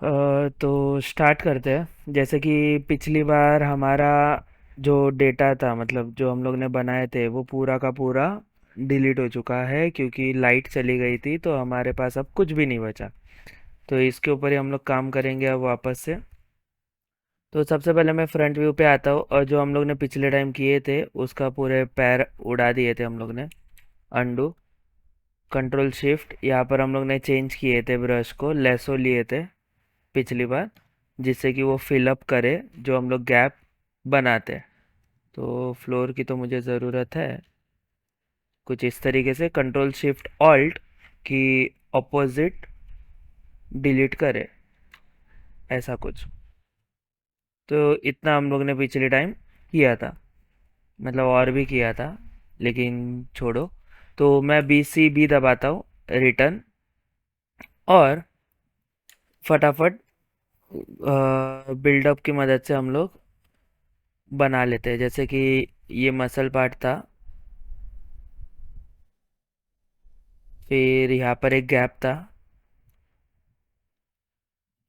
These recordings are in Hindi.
तो स्टार्ट करते हैं। जैसे कि पिछली बार हमारा जो डेटा था, मतलब जो हम लोग ने बनाए थे, वो पूरा का पूरा डिलीट हो चुका है क्योंकि लाइट चली गई थी, तो हमारे पास अब कुछ भी नहीं बचा। तो इसके ऊपर ही हम लोग काम करेंगे अब वापस से। तो सबसे पहले मैं फ्रंट व्यू पे आता हूँ, और जो हम लोग ने पिछले टाइम किए थे उसका पूरे पैर उड़ा दिए थे हम लोग ने। अंडू, कंट्रोल शिफ्ट, यहाँ पर हम लोग ने चेंज किए थे, ब्रश को लेसो लिए थे पिछली बार, जिससे कि वो फिलअप करे जो हम लोग गैप बनाते हैं। तो फ्लोर की तो मुझे ज़रूरत है कुछ इस तरीके से, कंट्रोल शिफ्ट ऑल्ट की अपोजिट डिलीट करे, ऐसा कुछ। तो इतना हम लोग ने पिछले टाइम किया था, मतलब और भी किया था, लेकिन छोड़ो। तो मैं बी सी बी दबाता हूँ, रिटर्न, और फटाफट बिल्डअप की मदद से हम लोग बना लेते हैं। जैसे कि ये मसल पार्ट था, फिर यहाँ पर एक गैप था,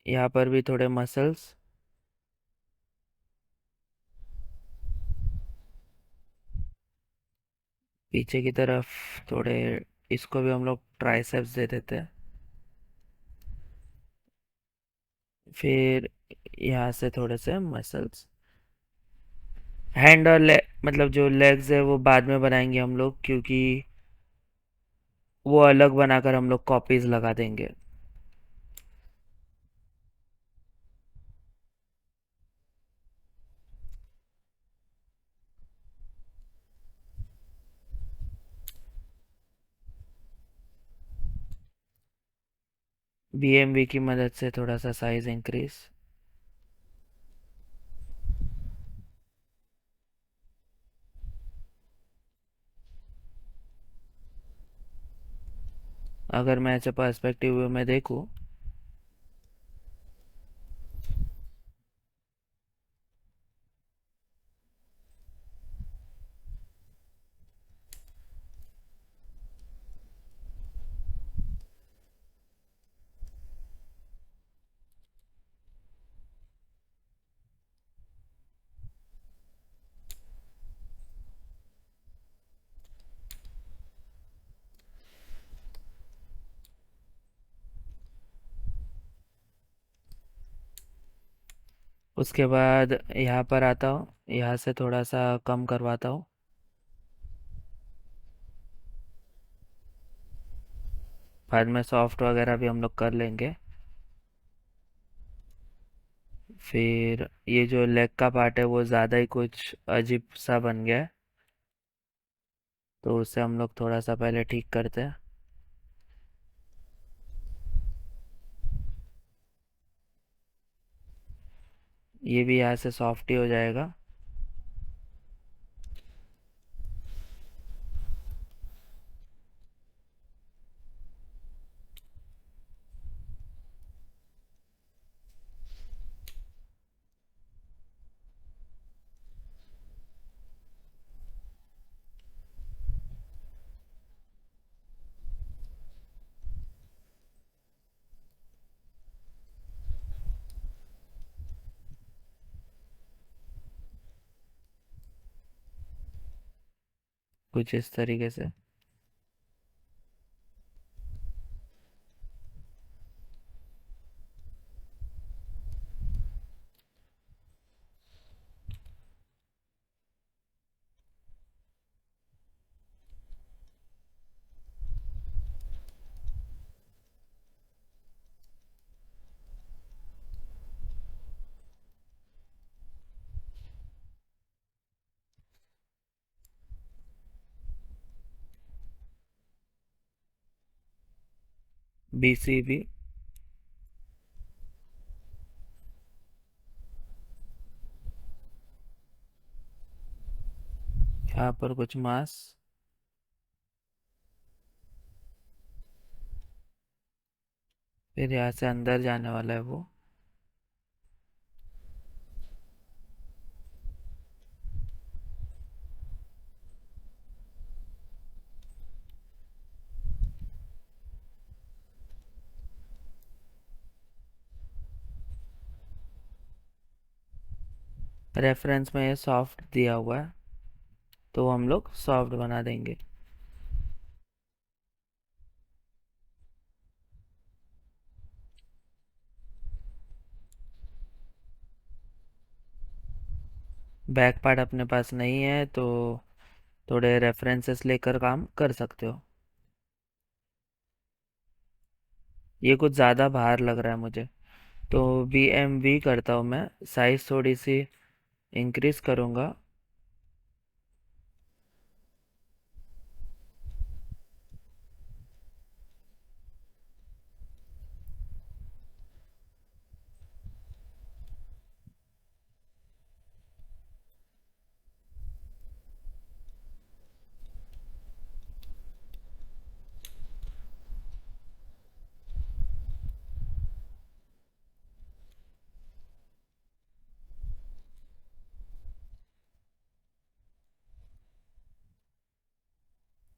यहाँ पर भी थोड़े मसल्स, पीछे की तरफ थोड़े, इसको भी हम लोग ट्राइसेप्स दे देते हैं। फिर यहाँ से थोड़े से मसल्स, हैंड और मतलब जो लेग्स है वो बाद में बनाएंगे हम लोग, क्योंकि वो अलग बनाकर हम लोग कॉपीज लगा देंगे। बीएमवी की मदद से थोड़ा सा साइज इंक्रीज। अगर मैं ऐसे पर्सपेक्टिव में देखूँ, उसके बाद यहाँ पर आता हूँ, यहाँ से थोड़ा सा कम करवाता हूँ। बाद में सॉफ्ट वगैरह भी हम लोग कर लेंगे। फिर ये जो लेग का पार्ट है वो ज़्यादा ही कुछ अजीब सा बन गया है, तो उससे हम लोग थोड़ा सा पहले ठीक करते हैं। ये भी यहाँ से सॉफ्ट ही हो जाएगा। कुछ इस तरीके से। बी सी भी, यहाँ पर कुछ मास, फिर यहाँ से अंदर जाने वाला है वो। रेफरेंस में ये सॉफ्ट दिया हुआ है, तो हम लोग सॉफ्ट बना देंगे। बैक पार्ट अपने पास नहीं है, तो थोड़े रेफरेंसेस लेकर काम कर सकते हो। ये कुछ ज़्यादा बाहर लग रहा है मुझे, तो BMV करता हूँ मैं, साइज़ थोड़ी सी इंक्रीज़ करूँगा।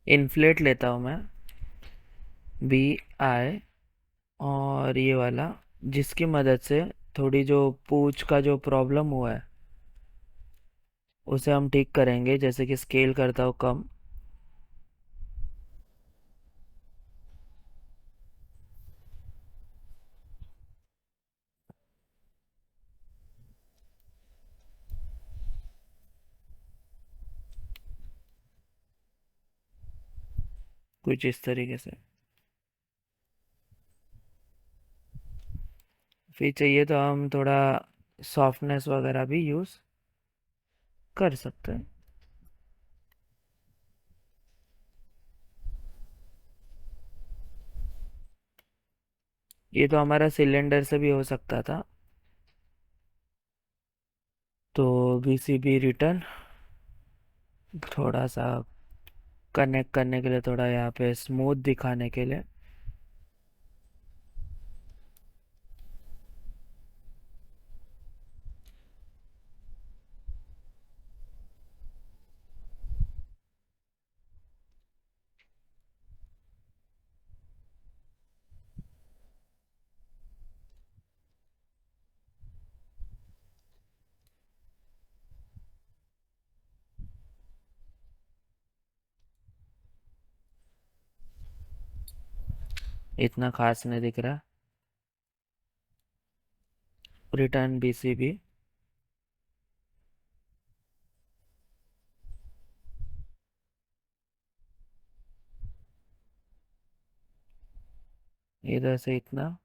इन्फ्लेट लेता हूँ मैं, BI, और ये वाला, जिसकी मदद से थोड़ी जो पूंछ का जो प्रॉब्लम हुआ है उसे हम ठीक करेंगे। जैसे कि स्केल करता हूँ कम। कुछ इस तरीके से। फिर चाहिए तो हम थोड़ा सॉफ्टनेस वगैरह भी यूज़ कर सकते हैं। ये तो हमारा सिलेंडर से भी हो सकता था, तो BCB रिटर्न थोड़ा सा कनेक्ट करने के लिए, थोड़ा यहाँ पे स्मूथ दिखाने के लिए। इतना खास नहीं दिख रहा। Return BCB। इधर से इतना।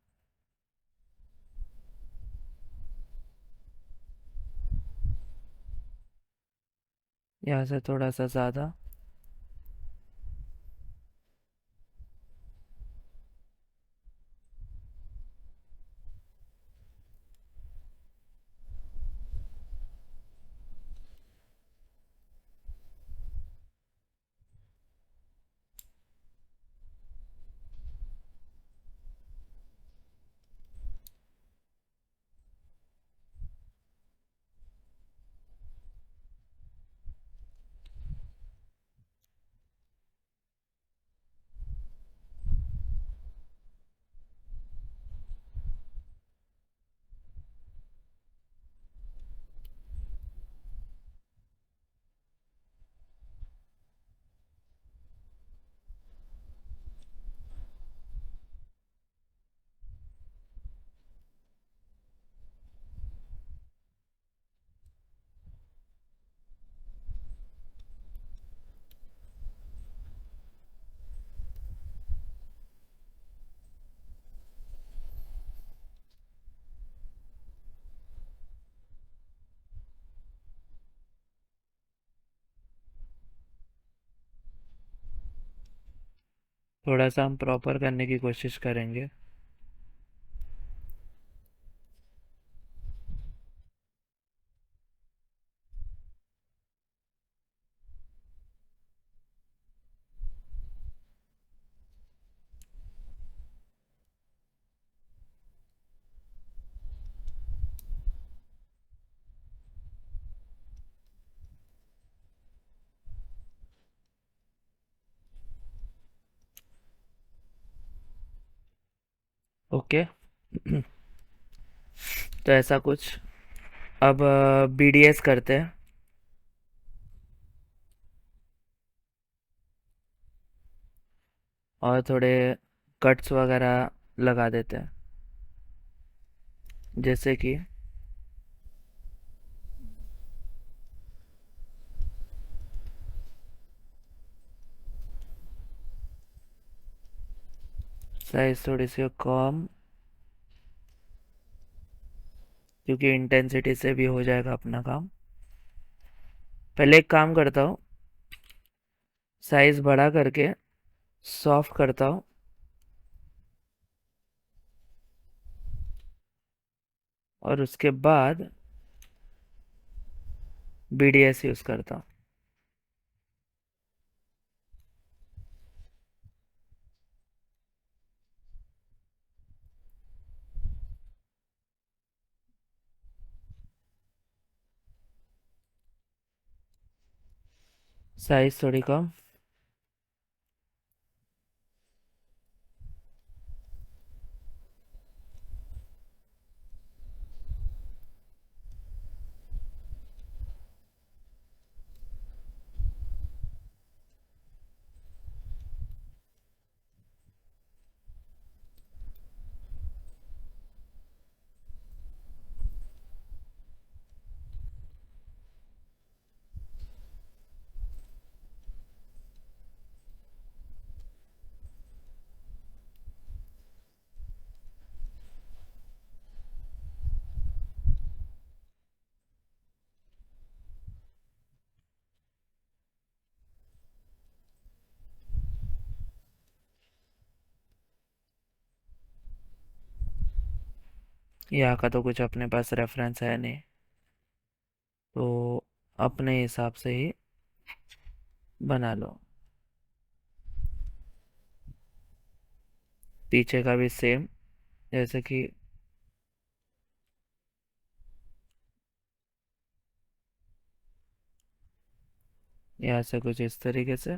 यहाँ से थोड़ा सा ज़्यादा। थोड़ा सा हम प्रॉपर करने की कोशिश करेंगे। ओके। तो ऐसा कुछ अब BDS करते हैं और थोड़े कट्स वगैरह लगा देते हैं, जैसे कि साइज थोड़ी सी कम, क्योंकि इंटेंसिटी से भी हो जाएगा अपना काम। पहले एक काम करता हूँ, साइज बड़ा करके सॉफ्ट करता हूँ, और उसके बाद BDS यूज़ करता हूँ। साइज थोड़ी कम। यहाँ का तो कुछ अपने पास रेफरेंस है नहीं, तो अपने हिसाब से ही बना लो। पीछे का भी सेम, जैसे कि यहाँ से कुछ इस तरीके से।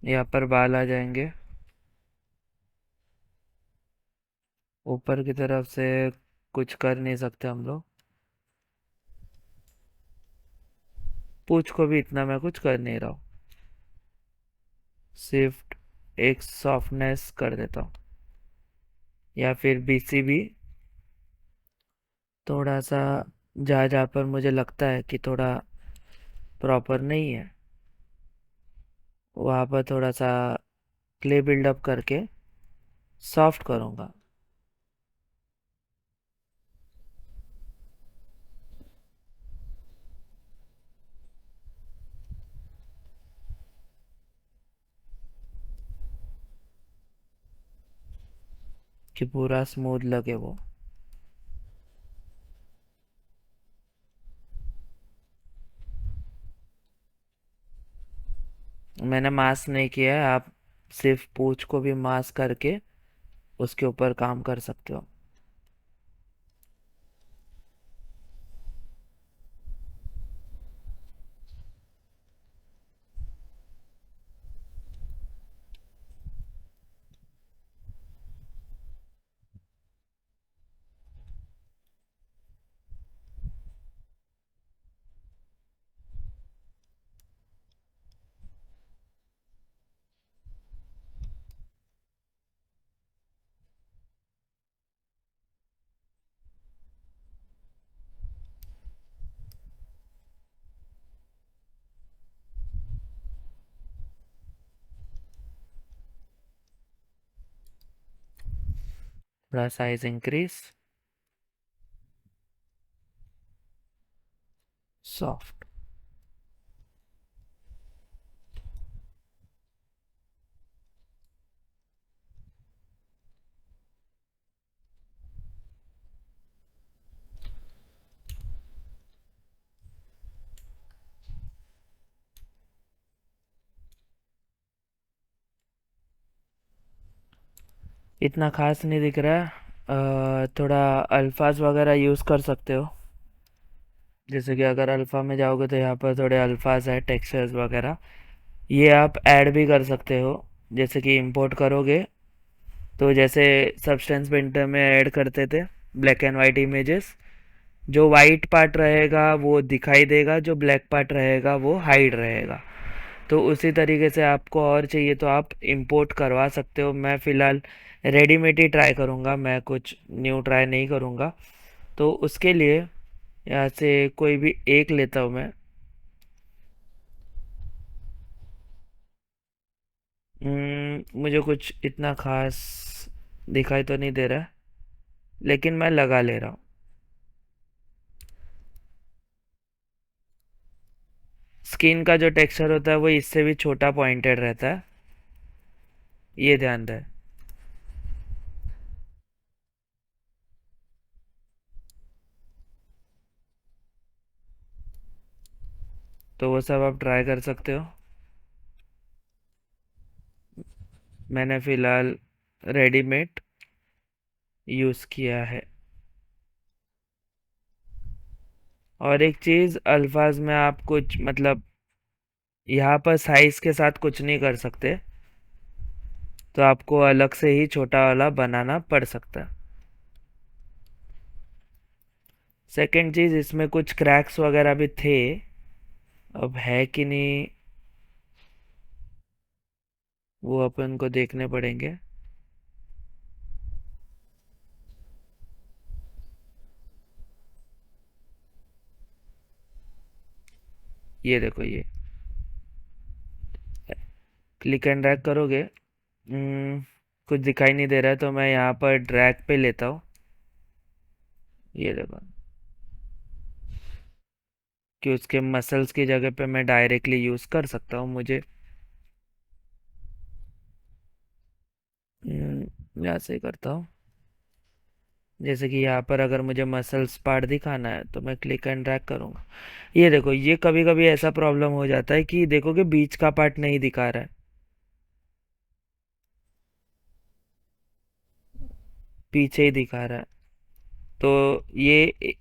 यहाँ पर बाल आ जाएंगे, ऊपर की तरफ से कुछ कर नहीं सकते हम लोग। पूंछ को भी इतना मैं कुछ कर नहीं रहा हूँ, सिर्फ एक सॉफ्टनेस कर देता हूँ, या फिर BCB थोड़ा सा, जहाँ जहाँ पर मुझे लगता है कि थोड़ा प्रॉपर नहीं है, वहाँ पर थोड़ा सा क्ले बिल्डअप करके सॉफ्ट करूँगा। कि पूरा स्मूथ लगे वो। मैंने मास्क नहीं किया है, आप सिर्फ पूंछ को भी मास्क करके उसके ऊपर काम कर सकते हो। थोड़ा साइज इंक्रीज, सॉफ्ट। इतना खास नहीं दिख रहा है। थोड़ा अल्फाज वगैरह यूज़ कर सकते हो। जैसे कि अगर अल्फ़ा में जाओगे तो यहाँ पर थोड़े अल्फाज है, टेक्सचर्स वगैरह, ये आप ऐड भी कर सकते हो। जैसे कि इंपोर्ट करोगे तो जैसे सब्सटेंस पेंटर में ऐड करते थे ब्लैक एंड वाइट इमेजेस, जो वाइट पार्ट रहेगा वो दिखाई देगा, जो ब्लैक पार्ट रहेगा वो हाइड रहेगा। तो उसी तरीके से आपको और चाहिए तो आप इंपोर्ट करवा सकते हो। मैं फ़िलहाल रेडीमेड ही ट्राई करूँगा, मैं कुछ न्यू ट्राई नहीं करूँगा। तो उसके लिए यहाँ से कोई भी एक लेता हूँ मैं। मुझे कुछ इतना खास दिखाई तो नहीं दे रहा है, लेकिन मैं लगा ले रहा हूँ। स्किन का जो टेक्सचर होता है वो इससे भी छोटा पॉइंटेड रहता है, ये ध्यान रहे। तो वो सब आप ट्राई कर सकते हो। मैंने फ़िलहाल रेडीमेड यूज़ किया है। और एक चीज़, अल्फाज में आप कुछ मतलब यहाँ पर साइज़ के साथ कुछ नहीं कर सकते, तो आपको अलग से ही छोटा वाला बनाना पड़ सकता है। सेकंड चीज़, इसमें कुछ क्रैक्स वगैरह भी थे, अब है कि नहीं वो अपन को देखने पड़ेंगे। ये देखो, ये क्लिक एंड ड्रैग करोगे, कुछ दिखाई नहीं दे रहा है, तो मैं यहाँ पर ड्रैग पे लेता हूँ। ये देखो कि उसके मसल्स की जगह पे मैं डायरेक्टली यूज़ कर सकता हूँ। मुझे यहाँ से करता हूँ। जैसे कि यहाँ पर अगर मुझे मसल्स पार्ट दिखाना है तो मैं क्लिक एंड ड्रैग करूँगा। ये देखो, ये कभी कभी ऐसा प्रॉब्लम हो जाता है कि देखो कि बीच का पार्ट नहीं दिखा रहा है, पीछे ही दिखा रहा है। तो ये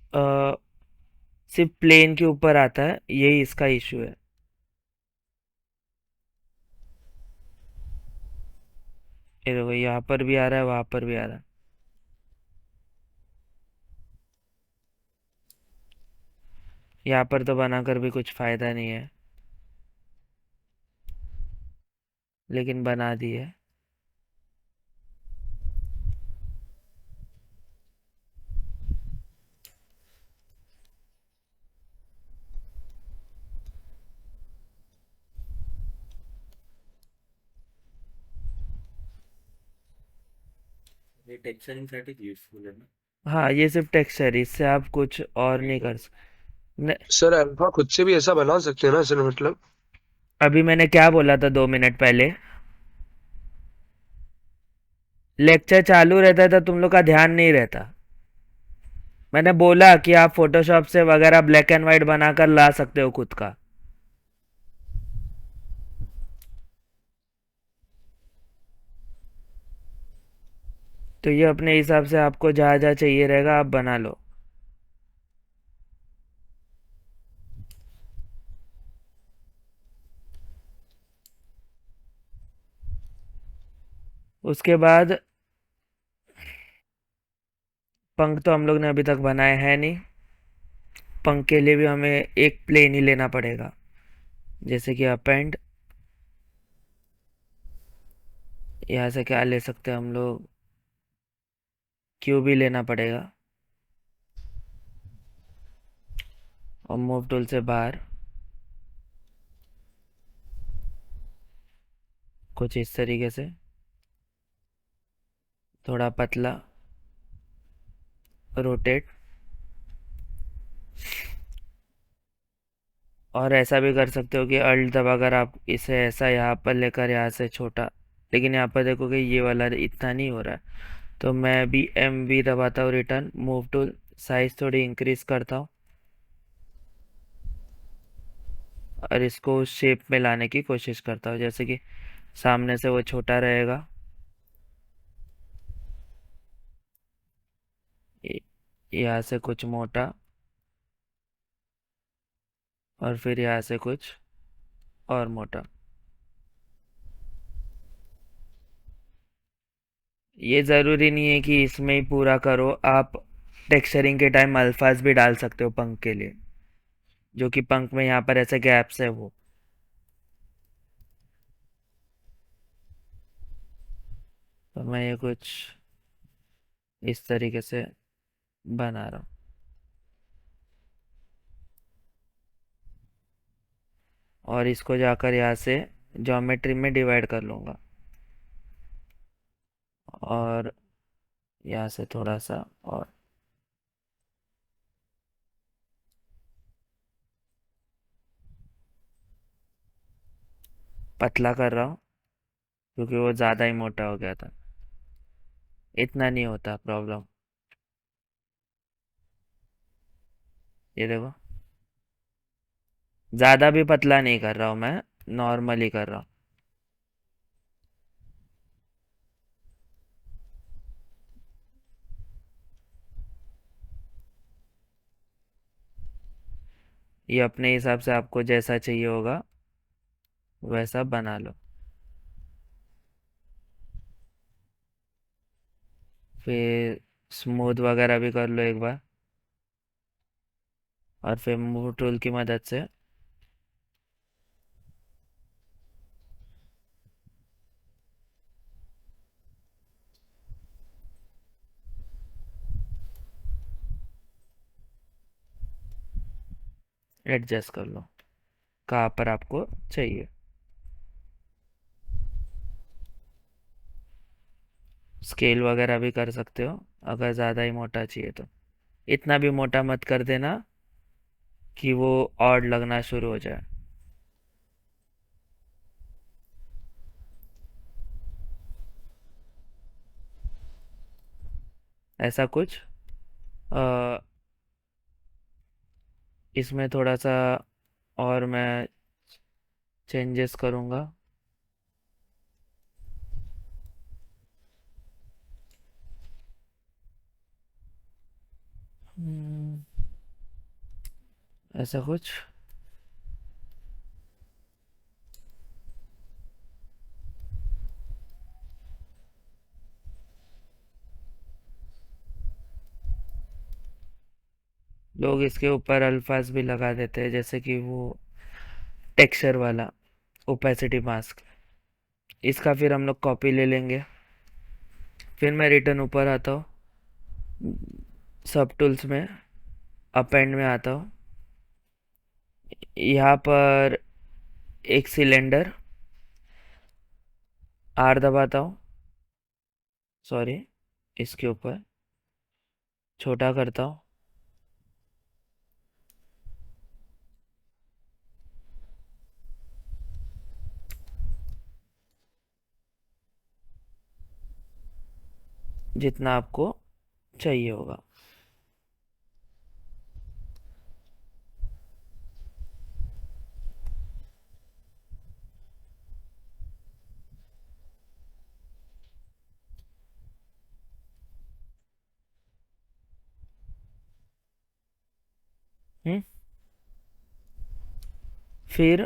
सिर्फ प्लेन के ऊपर आता है, यही इसका इशू है। ये देखो, यहाँ पर भी आ रहा है, वहाँ पर भी आ रहा है। यहाँ पर तो बनाकर भी कुछ फ़ायदा नहीं है, लेकिन बना दी है। ये टेक्सचरिंग साठी यूजफुल है ना। हाँ, ये सिर्फ टेक्सचर, इससे आप कुछ और नहीं कर सकते। सर अल्फा खुद से भी ऐसा बना सकते हैं ना सर, मतलब? अभी मैंने क्या बोला था 2 मिनट पहले? लेक्चर चालू रहता था, तुम लोग का ध्यान नहीं रहता। मैंने बोला कि आप फोटोशॉप से वगैरह ब्लैक एंड वाइट बनाकर ला सकते हो खुद का। तो ये अपने हिसाब से आपको जहाँ जहाँ चाहिए रहेगा आप बना लो। उसके बाद पंख तो हम लोग ने अभी तक बनाए हैं नहीं। पंख के लिए भी हमें एक प्लेन ही लेना पड़ेगा, जैसे कि अप एंड। यहाँ से क्या ले सकते हैं हम लोग, क्यूब ही लेना पड़ेगा। और मूव टूल से बाहर कुछ इस तरीके से, थोड़ा पतला, रोटेट। और ऐसा भी कर सकते हो कि अल्ट दबाकर आप इसे ऐसा यहाँ पर लेकर यहाँ से छोटा, लेकिन यहाँ पर देखोगे ये वाला इतना नहीं हो रहा है, तो मैं भी MV दबाता हूँ, रिटर्न मूव टूल, साइज थोड़ी इंक्रीज करता हूँ और इसको उस शेप में लाने की कोशिश करता हूँ, जैसे कि सामने से वो छोटा रहेगा। य- यहाँ से कुछ मोटा और फिर यहाँ से कुछ और मोटा। ये ज़रूरी नहीं है कि इसमें ही पूरा करो, आप टेक्सचरिंग के टाइम अल्फाज भी डाल सकते हो पंख के लिए, जो कि पंख में यहाँ पर ऐसे गैप्स है वो। तो मैं ये कुछ इस तरीके से बना रहा हूँ। और इसको जाकर यहाँ से ज्योमेट्री में डिवाइड कर लूँगा, और यहाँ से थोड़ा सा और पतला कर रहा हूँ, क्योंकि वो ज़्यादा ही मोटा हो गया था। इतना नहीं होता प्रॉब्लम। ये देखो, ज़्यादा भी पतला नहीं कर रहा हूँ मैं, नॉर्मली कर रहा हूँ। ये अपने हिसाब से आपको जैसा चाहिए होगा वैसा बना लो। फिर स्मूथ वगैरह भी कर लो एक बार, और फिर मूव टूल की मदद से एडजस्ट कर लो कहाँ पर आपको चाहिए। स्केल वगैरह भी कर सकते हो अगर ज़्यादा ही मोटा चाहिए तो। इतना भी मोटा मत कर देना कि वो ऑड लगना शुरू हो जाए। ऐसा कुछ। अ, इसमें थोड़ा सा और मैं चेंजेस करूँगा। हम्म, ऐसा कुछ। लोग इसके ऊपर अल्फाज भी लगा देते हैं, जैसे कि वो टेक्सचर वाला ओपेसिटी मास्क। इसका फिर हम लोग कॉपी ले लेंगे। फिर मैं रिटर्न ऊपर आता हूँ, सब टूल्स में अपेंड में आता हूँ। यहाँ पर एक सिलेंडर आर दबाता हूँ, सॉरी, इसके ऊपर छोटा करता हूँ। जितना आपको चाहिए होगा। हम्म। फिर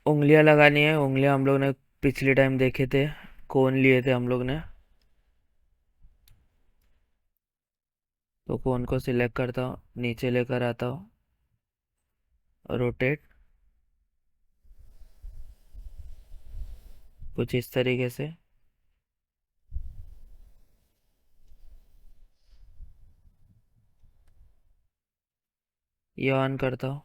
उंगलियां लगानी है। उंगलियां हम लोग ने पिछले टाइम देखे थे, कोन लिए थे हम लोग ने। तो कोन को सिलेक्ट करता हूँ, नीचे लेकर आता हूँ, रोटेट कुछ इस तरीके से। ये ऑन करता हूँ।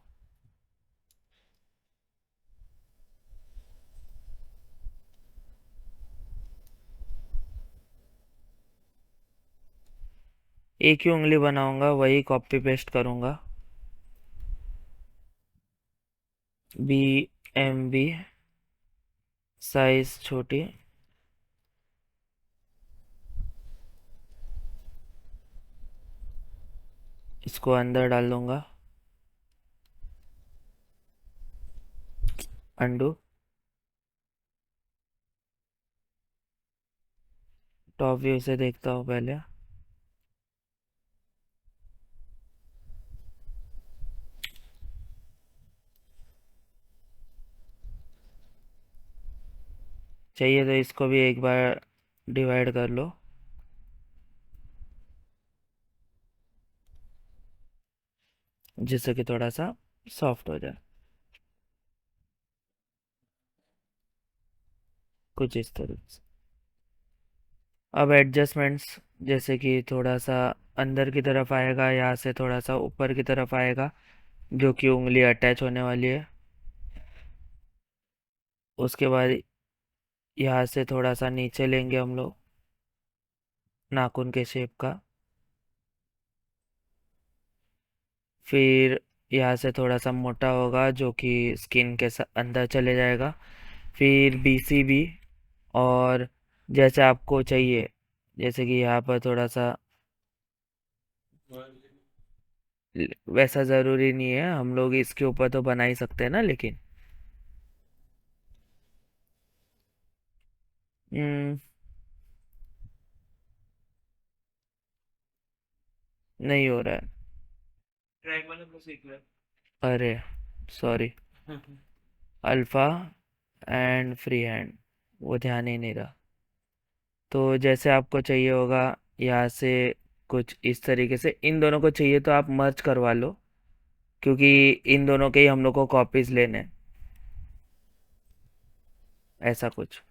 एक ही उंगली बनाऊंगा, वही कॉपी पेस्ट करूंगा। बी एम बी साइज छोटी, इसको अंदर डाल दूंगा। अंडू, टॉप व्यू से देखता हूँ पहले। चाहिए तो इसको भी एक बार डिवाइड कर लो, जिससे कि थोड़ा सा सॉफ्ट हो जाए, कुछ इस तरह से। अब एडजस्टमेंट्स, जैसे कि थोड़ा सा अंदर की तरफ आएगा, यहाँ से थोड़ा सा ऊपर की तरफ आएगा, जो कि उंगली अटैच होने वाली है। उसके बाद यहाँ से थोड़ा सा नीचे लेंगे हम लोग, नाखून के शेप का। फिर यहाँ से थोड़ा सा मोटा होगा, जो कि स्किन के अंदर चले जाएगा। फिर बीसीबी, और जैसे आपको चाहिए, जैसे कि यहाँ पर थोड़ा सा, वैसा ज़रूरी नहीं है, हम लोग इसके ऊपर तो बना ही सकते हैं ना, लेकिन हम्म, नहीं हो रहा है। ट्रैक वाले को सीख ले। अरे sorry, alpha and free hand, वो ध्यान ही नहीं रहा। तो जैसे आपको चाहिए होगा, यहाँ से कुछ इस तरीके से इन दोनों को चाहिए तो आप मर्ज करवा लो, क्योंकि इन दोनों के ही हम लोग को कॉपीज लेने हैं, ऐसा कुछ।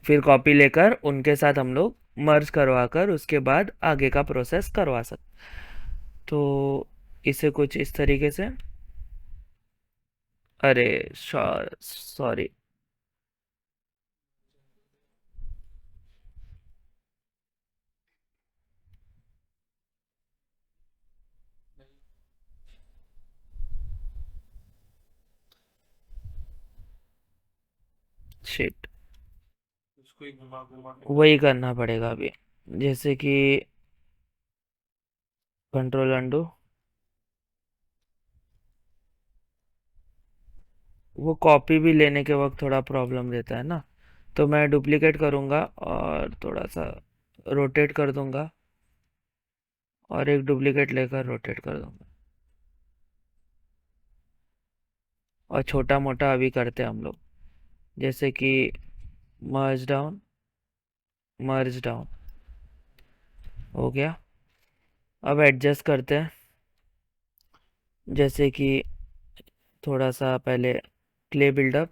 फिर कॉपी लेकर उनके साथ हम लोग मर्ज करवा कर उसके बाद आगे का प्रोसेस करवा सकते। तो इसे कुछ इस तरीके से, अरे सॉरी, शिट, उसको ही घुमा घुमा के वही करना पड़ेगा अभी। जैसे कि कंट्रोल अंडू, वो कॉपी भी लेने के वक्त थोड़ा प्रॉब्लम देता है ना, तो मैं डुप्लीकेट करूँगा और थोड़ा सा रोटेट कर दूंगा, और एक डुप्लीकेट लेकर रोटेट कर दूंगा, और छोटा मोटा अभी करते हैं हम लोग, जैसे कि मर्ज डाउन, मर्ज डाउन हो गया। अब एडजस्ट करते हैं, जैसे कि थोड़ा सा पहले क्ले बिल्डअप,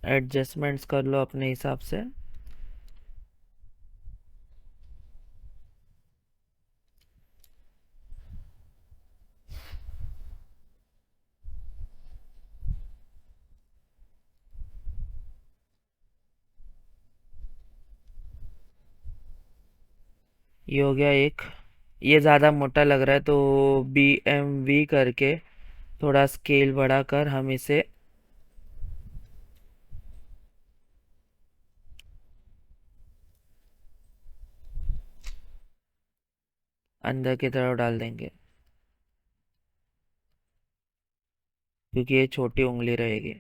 एडजस्टमेंट्स कर लो अपने हिसाब से। ये हो गया एक। ये ज़्यादा मोटा लग रहा है, तो BMV करके थोड़ा स्केल बढ़ाकर हम इसे अंदर की तरफ डाल देंगे, क्योंकि ये छोटी उंगली रहेगी।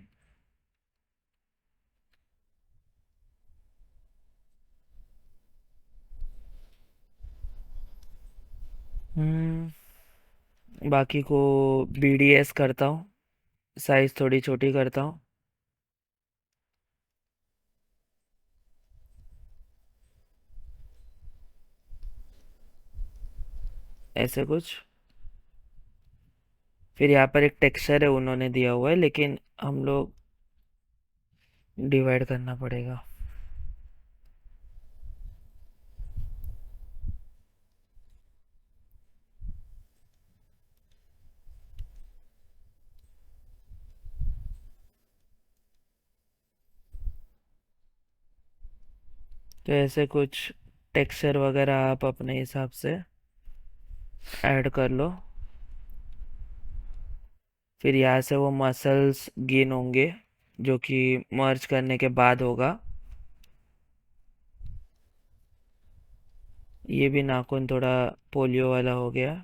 बाकी को BDS करता हूँ, साइज थोड़ी छोटी करता हूँ, ऐसे कुछ। फिर यहाँ पर एक टेक्सचर है उन्होंने दिया हुआ है, लेकिन हम लोग डिवाइड करना पड़ेगा। तो ऐसे कुछ टेक्सचर वगैरह आप अपने हिसाब से ऐड कर लो। फिर यहाँ से वो मसल्स गेन होंगे, जो कि मर्ज करने के बाद होगा। ये भी नाखून थोड़ा पोलियो वाला हो गया।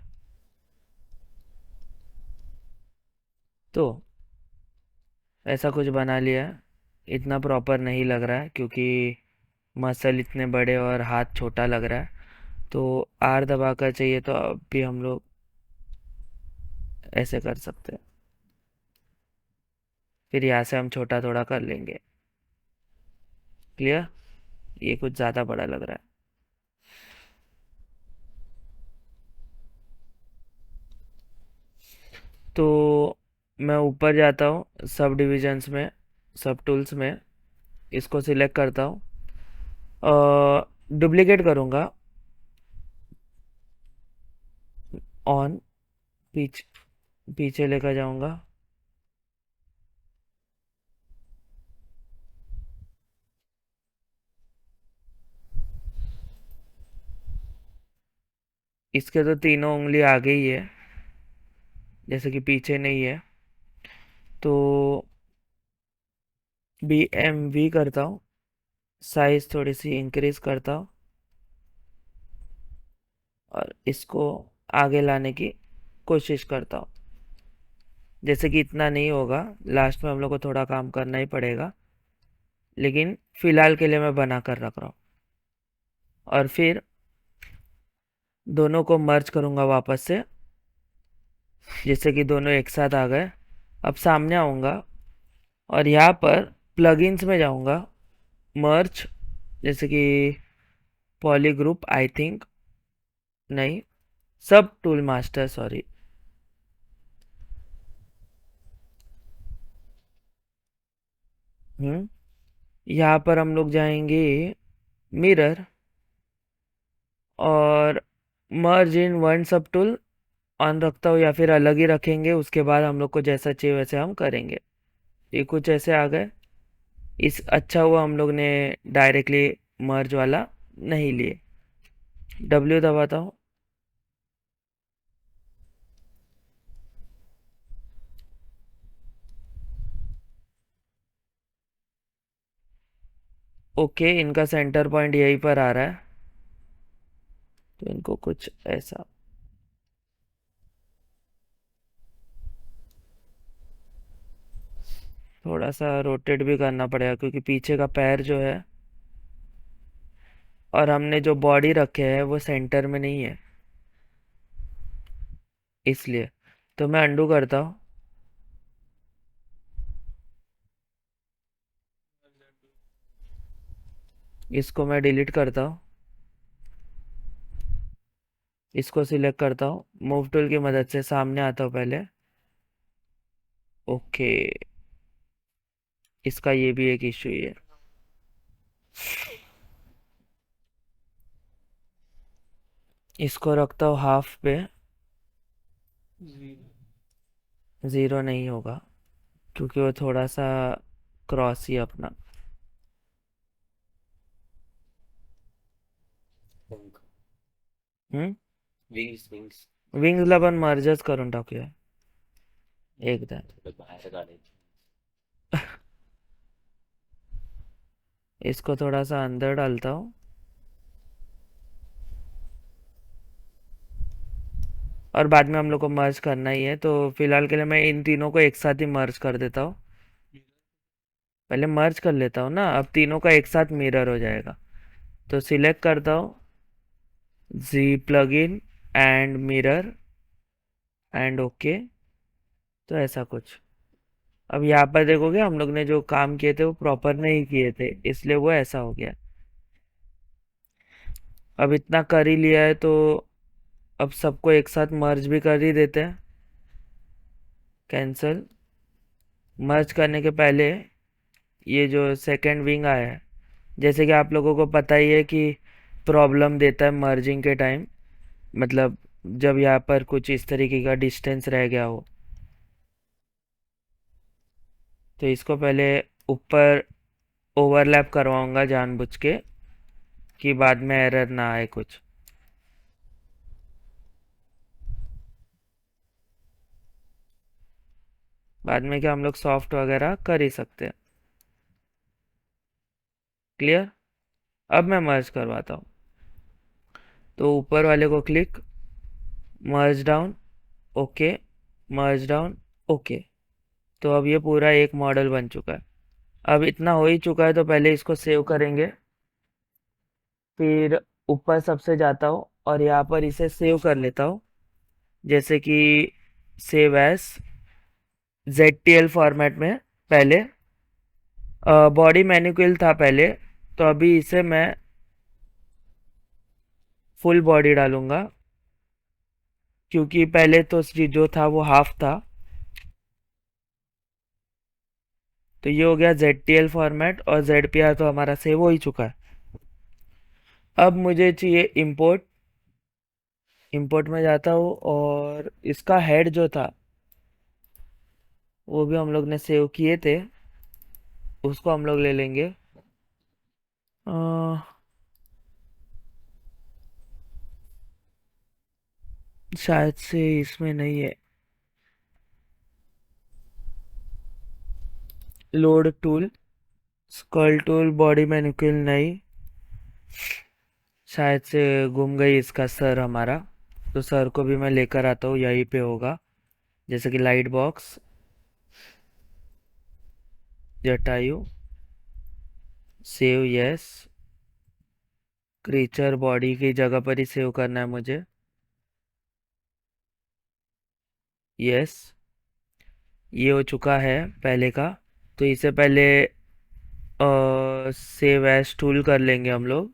तो ऐसा कुछ बना लिया है। इतना प्रॉपर नहीं लग रहा है क्योंकि मसल इतने बड़े और हाथ छोटा लग रहा है। तो आर दबा कर चाहिए तो अब भी हम लोग ऐसे कर सकते हैं। फिर यहाँ से हम छोटा थोड़ा कर लेंगे। क्लियर? ये कुछ ज़्यादा बड़ा लग रहा है। तो मैं ऊपर जाता हूँ सब डिविजन्स में, सब टूल्स में, इसको सिलेक्ट करता हूँ, डुप्लीकेट करूँगा, ऑन, पीछे लेकर जाऊँगा, इसके तो तीनों उंगली आगे ही है जैसे कि पीछे नहीं है। तो बी एम वी करता हूँ, साइज थोड़ी सी इंक्रीज करता हूँ और इसको आगे लाने की कोशिश करता हूँ। जैसे कि इतना नहीं होगा, लास्ट में हम लोग को थोड़ा काम करना ही पड़ेगा, लेकिन फिलहाल के लिए मैं बना कर रख रहा हूँ। और फिर दोनों को मर्ज करूँगा वापस से, जिससे कि दोनों एक साथ आ गए। अब सामने आऊँगा और यहाँ पर प्लगइन्स में जाऊँगा, मर्ज, जैसे कि पॉली ग्रुप, आई थिंक, नहीं, सब टूल मास्टर, सॉरी। यहाँ पर हम लोग जाएंगे मिरर और मर्ज इन वन सब टूल ऑन रखता हूँ, या फिर अलग ही रखेंगे, उसके बाद हम लोग को जैसा चाहिए वैसे हम करेंगे। ये कुछ ऐसे आ गए। इस अच्छा हुआ हम लोग ने डायरेक्टली मर्ज वाला नहीं लिए। डब्ल्यू दबाता हूँ। ओके, इनका सेंटर पॉइंट यहीं पर आ रहा है, तो इनको कुछ ऐसा थोड़ा सा रोटेट भी करना पड़ेगा क्योंकि पीछे का पैर जो है और हमने जो बॉडी रखे है वो सेंटर में नहीं है, इसलिए। तो मैं अंडू करता हूँ, इसको मैं डिलीट करता हूँ, इसको सिलेक्ट करता हूँ, मूव टूल की मदद से सामने आता हूँ पहले। ओके, इसका ये भी एक इश्यू है। इसको रखता हूँ हाफ पे, ज़ीरो नहीं होगा क्योंकि वो थोड़ा सा क्रॉस ही अपना। हम्म विंग्स विंग्स विंग्सला पण मर्जच करून टाकूया एकदा। बाहेर काढायचे. इसको थोड़ा सा अंदर डालता हूँ और बाद में हम लोग को मर्ज करना ही है, तो फिलहाल के लिए मैं इन तीनों को एक साथ ही मर्ज कर देता हूँ। पहले मर्ज कर लेता हूँ ना, अब तीनों का एक साथ मिरर हो जाएगा। तो सिलेक्ट करता हूँ जी plug in and mirror and okay. तो ऐसा कुछ। अब यहाँ पर देखोगे हम लोग ने जो काम किए थे वो प्रॉपर नहीं किए थे, इसलिए वो ऐसा हो गया। अब इतना कर ही लिया है तो अब सबको एक साथ मर्ज भी कर ही देते हैं। कैंसल। मर्ज करने के पहले ये जो सेकंड विंग आया है, जैसे कि आप लोगों को पता ही है कि प्रॉब्लम देता है मर्जिंग के टाइम, मतलब जब यहाँ पर कुछ इस तरीके का डिस्टेंस रह गया हो। तो इसको पहले ऊपर ओवरलैप करवाऊंगा जानबूझ के कि बाद में एरर ना आए कुछ। बाद में क्या हम लोग सॉफ्ट वगैरह कर ही सकते हैं। क्लियर? अब मैं मर्ज करवाता हूँ। तो ऊपर वाले को क्लिक, मर्ज डाउन, ओके, मर्ज डाउन, ओके। तो अब ये पूरा एक मॉडल बन चुका है। अब इतना हो ही चुका है तो पहले इसको सेव करेंगे। फिर ऊपर सबसे जाता हूँ और यहाँ पर इसे सेव कर लेता हूँ, जैसे कि सेव एज ZTL फॉर्मेट में। पहले बॉडी मैनिक्यूल था पहले, तो अभी इसे मैं फुल बॉडी डालूंगा, क्योंकि पहले तो जो था वो हाफ था। तो ये हो गया ZTL फॉर्मेट, और ZPR तो हमारा सेव हो ही चुका है। अब मुझे चाहिए इंपोर्ट। इंपोर्ट में जाता हूँ और इसका हेड जो था वो भी हम लोग ने सेव किए थे, उसको हम लोग ले लेंगे। अ, शायद से इसमें नहीं है। Load tool, skull tool, body मैनिक्यूल नहीं। शायद से गुम गई इसका सर हमारा। तो सर को भी मैं लेकर आता हूँ, यहीं पे होगा। जैसे कि light box, Jatayu, save yes. Creature body की जगह पर ही सेव करना है मुझे। यस, ये हो चुका है पहले का। तो इसे पहले सेव एज टूल कर लेंगे हम लोग।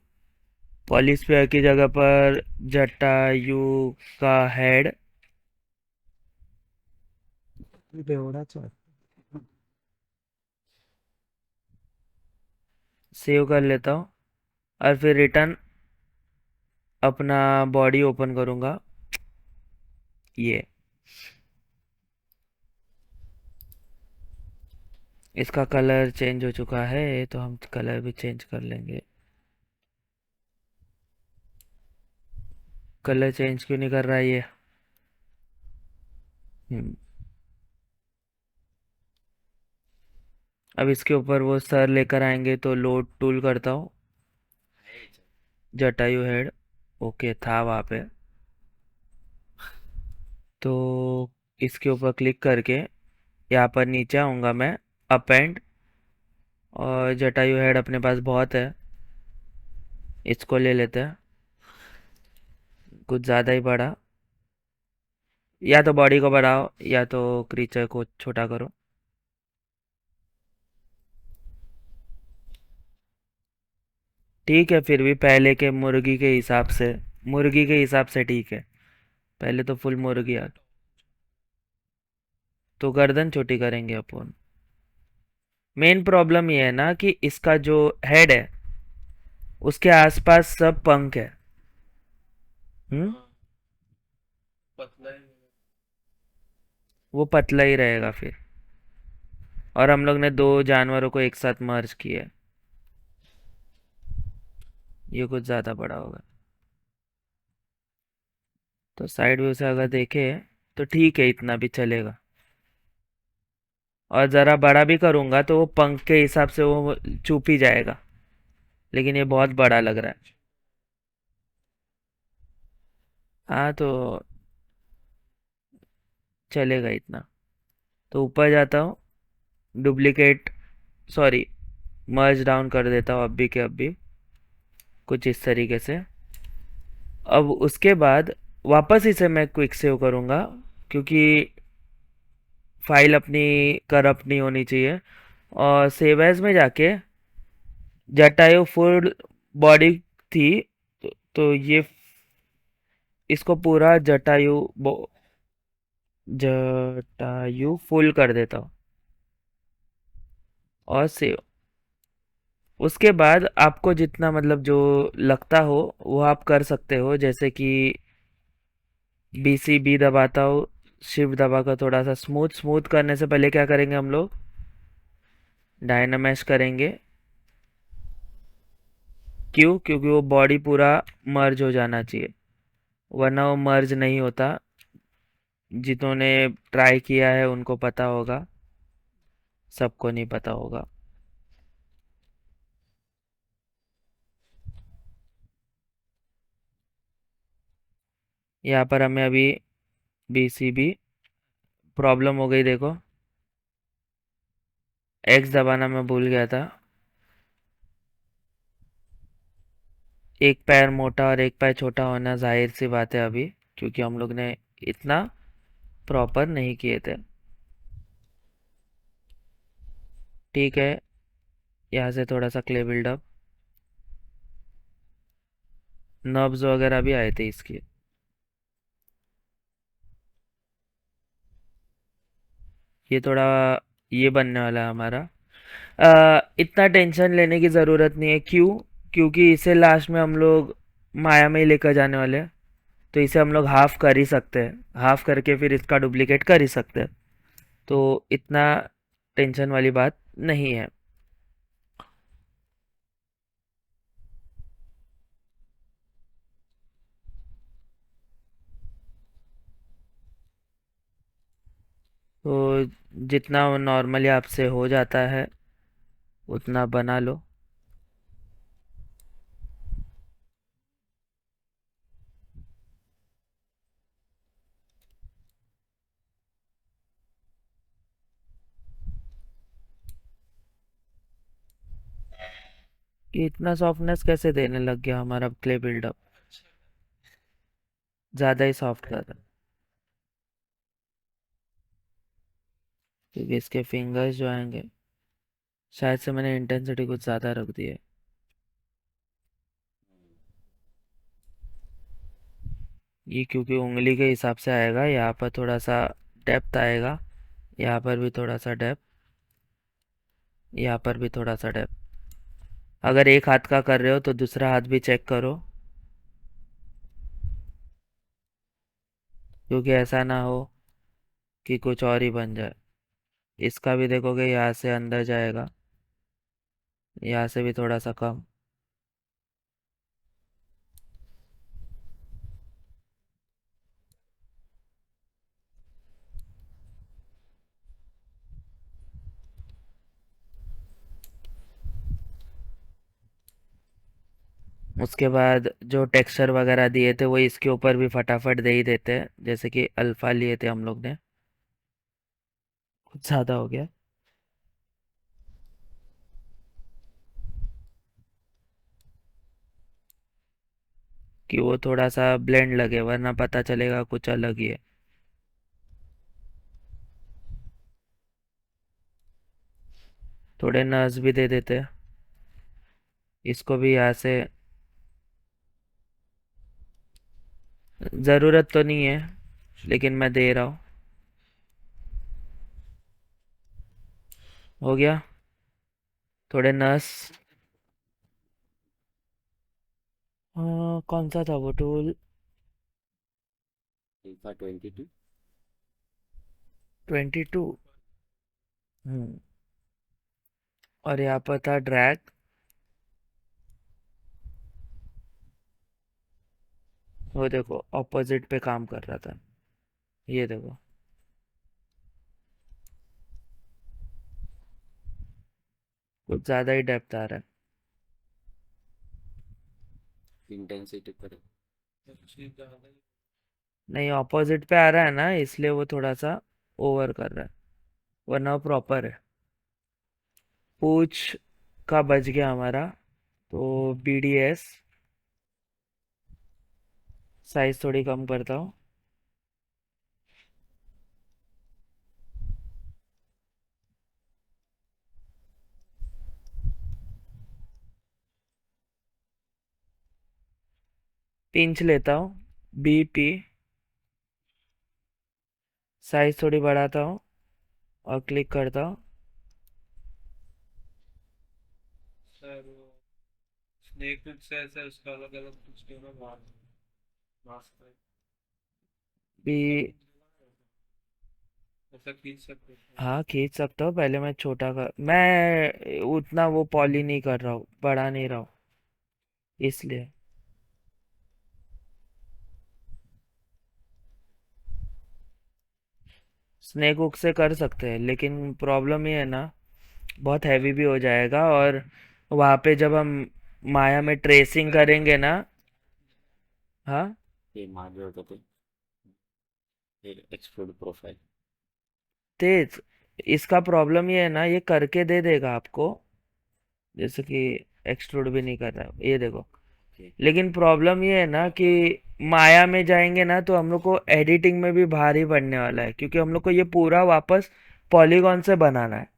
पॉलीस्फीयर की जगह पर जटायु का हेड बेवड़ा सेव कर लेता हूँ, और फिर रिटर्न अपना बॉडी ओपन करूँगा। ये इसका कलर चेंज हो चुका है, तो हम कलर भी चेंज कर लेंगे। कलर चेंज क्यों नहीं कर रहा है ये? हम्म, अब इसके ऊपर वो सर लेकर आएंगे, तो लोड टूल करता हूँ। है जो जटायु हेड ओके था वहाँ पे। तो इसके ऊपर क्लिक करके यहाँ पर नीचे आऊँगा मैं, अप एंड, और जटायु हेड अपने पास बहुत है, इसको ले लेते हैं। कुछ ज़्यादा ही बड़ा, या तो बॉडी को बढ़ाओ या तो क्रीचर को छोटा करो। ठीक है, फिर भी पहले के मुर्गी के हिसाब से ठीक है। पहले तो फुल मुर्गी आ, तो गर्दन छोटी करेंगे अपन। मेन प्रॉब्लम ये है ना कि इसका जो हेड है उसके आसपास सब पंख है। हम्म, हाँ, पतला ही वो पतला ही रहेगा फिर। और हम लोग ने दो जानवरों को एक साथ मर्ज किया है, ये कुछ ज़्यादा बड़ा होगा। तो साइड व्यू से अगर देखे तो ठीक है, इतना भी चलेगा। और ज़रा बड़ा भी करूँगा तो वो पंख के हिसाब से वो चुप ही जाएगा, लेकिन ये बहुत बड़ा लग रहा है। हाँ, तो चलेगा इतना। तो ऊपर जाता हूँ, डुप्लीकेट, सॉरी, मर्ज डाउन कर देता हूँ अभी के अभी, कुछ इस तरीके से। अब उसके बाद वापस इसे मैं क्विक सेव करूँगा, क्योंकि फाइल अपनी करप्ट नहीं होनी चाहिए। और सेव एज में जाके जटायु फुल बॉडी थी, तो ये इसको पूरा जटायु फुल कर देता हूँ और सेव। उसके बाद आपको जितना मतलब जो लगता हो वो आप कर सकते हो, जैसे कि BCB दबाता हूँ, शिफ्ट दबा कर थोड़ा सा स्मूथ स्मूथ करने से पहले क्या करेंगे हम लोग, डायनामेश करेंगे। क्यों? क्योंकि वो बॉडी पूरा मर्ज हो जाना चाहिए, वरना वो मर्ज नहीं होता। जिन्होंने ट्राई किया है उनको पता होगा, सबको नहीं पता होगा। यहाँ पर हमें अभी BCB प्रॉब्लम हो गई, देखो। एक्स दबाना मैं भूल गया था। एक पैर मोटा और एक पैर छोटा होना जाहिर सी बात है अभी, क्योंकि हम लोग ने इतना प्रॉपर नहीं किए थे। ठीक है, यहाँ से थोड़ा सा क्ले बिल्डअप, नर्व्स वगैरह भी आए थे इसके। ये थोड़ा ये बनने वाला है हमारा। इतना टेंशन लेने की ज़रूरत नहीं है। क्यों? क्योंकि इसे लास्ट में हम लोग माया में ही लेकर जाने वाले हैं। तो इसे हम लोग हाफ कर ही सकते हैं, हाफ करके फिर इसका डुप्लीकेट कर ही सकते हैं। तो इतना टेंशन वाली बात नहीं है। तो जितना नॉर्मली आपसे हो जाता है उतना बना लो। ये इतना सॉफ्टनेस कैसे देने लग गया हमारा क्ले बिल्डअप? ज़्यादा ही सॉफ्ट कर रहा है, क्योंकि इसके फिंगर्स जो आएंगे, शायद से मैंने इंटेंसिटी कुछ ज़्यादा रख दी है। ये क्योंकि उंगली के हिसाब से आएगा, यहाँ पर थोड़ा सा डेप्थ आएगा, यहाँ पर भी थोड़ा सा डेप्थ, यहाँ पर भी थोड़ा सा डेप्थ। अगर एक हाथ का कर रहे हो तो दूसरा हाथ भी चेक करो, क्योंकि ऐसा ना हो कि कुछ और ही बन जाए। इसका भी देखोगे, यहाँ से अंदर जाएगा, यहाँ से भी थोड़ा सा कम। उसके बाद जो टेक्सचर वगैरह दिए थे वो इसके ऊपर भी फटाफट दे ही देते हैं। जैसे कि अल्फ़ा लिए थे हम लोग ने, कुछ ज़्यादा हो गया, कि वो थोड़ा सा ब्लेंड लगे, वरना पता चलेगा कुछ अलग ही है। थोड़े नर्व्स भी दे देते हैं, इसको भी यहाँ से। ज़रूरत तो नहीं है, लेकिन मैं दे रहा हूँ। हो गया। थोड़े नर्व्स। कौन सा था वो टूल? अल्फा 22। 22। हम्म। और यहाँ पर था ड्रैग। वो देखो ऑपोजिट पे काम कर रहा था, ये देखो। कुछ ज़्यादा ही डेप्थ आ रहा है। इंटेंसिटी पर नहीं, ऑपोजिट पे आ रहा है ना, इसलिए वो थोड़ा सा ओवर कर रहा है, वरना प्रॉपर है। पूछ का बच गया हमारा। तो BDS साइज थोड़ी कम करता हूँ। पिंच लेता हूँ, BP साइज थोड़ी बढ़ाता हूँ और क्लिक करता हूँ। सर वो स्नेक से ऐसा उसका अलग अलग कुछ क्यों ना मास्क भी ऐसा खींच सकते हैं। हाँ, खींच सकता हूँ। पहले मैं छोटा कर, मैं उतना वो पॉली नहीं कर रहा हूँ, बढ़ा नहीं रहा हूँ, इसलिए। स्नेक हुक से कर सकते हैं, लेकिन प्रॉब्लम ये है ना, बहुत हैवी भी हो जाएगा। और वहाँ पे जब हम माया में ट्रेसिंग करेंगे ना। हाँ। ये मागे होतं ते एक्सप्लोड प्रोफाईल. तेज इसका प्रॉब्लम ये है ना, ये करके दे देगा आपको, जैसे कि एक्सट्रूड भी नहीं कर रहा है, ये देखो। ओके। लेकिन प्रॉब्लम ये है ना कि माया में जाएंगे ना तो हम लोग को एडिटिंग में भी भारी पड़ने वाला है, क्योंकि हम लोग को ये पूरा वापस पॉलीगॉन से बनाना है।